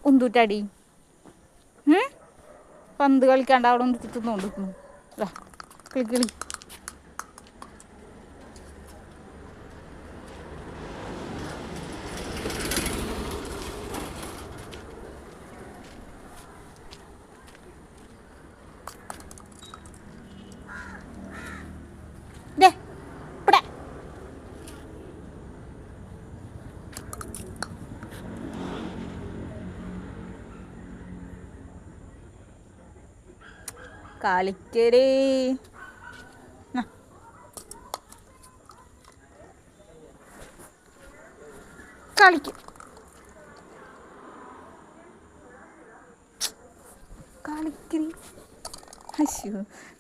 ഒന്തൂറ്റടി പന്ത് കളിക്കാണ്ട് അവിടെ ഒന്ന് തിന്നോണ്ടിരിക്കുന്നു. കിളി കിളി കളിക്കരേ കളിക്ക കളിക്കരി. അശോ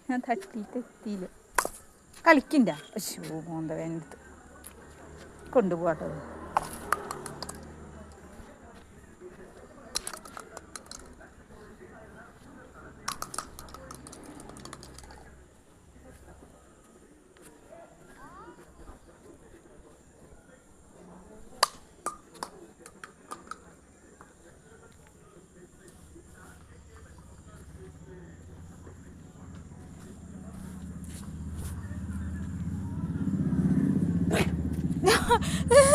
ഞാൻ തട്ടിയിട്ടെത്തിയില്ല. കളിക്കണ്ട. അശോ മോന്ത വേനടുത്ത് കൊണ്ടുപോകട്ടോ.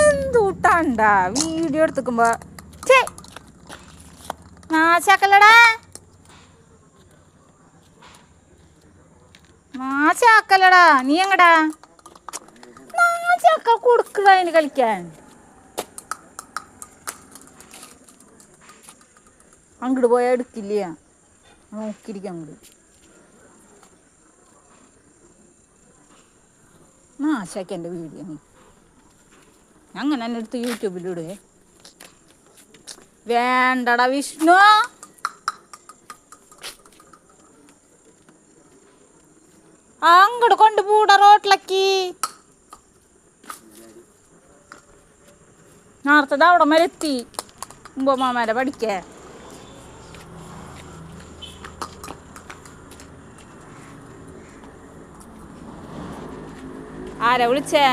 എന്തൂട്ടാണ്ട വീഡിയോ എടുത്തുക്കുമ്പോ നാശാക്കല്ലടാ, നാശാക്കല്ലടാ. നീ എങ്ങടാ നാശാക്ക കൊടുക്കുക അതിന് കളിക്കാൻ? അങ്ങോട്ട് പോയാൽ എടുക്കില്ല, നോക്കിയിരിക്കാം അങ്ങോട്ട്. നാശാക്കി എൻ്റെ വീഡിയോ നീ അങ്ങനെ തന്നെ എടുത്ത് യൂട്യൂബിലിടേ. വേണ്ടടാ വിഷ്ണു, അങ്ങോട്ട് കൊണ്ടുപോടാ റോട്ടിലേക്ക്. നേരത്തത് അവിടെ വരെ എത്തി ഉമ്പമാമരെ പഠിക്കേ. ആരാ വിളിച്ചേ?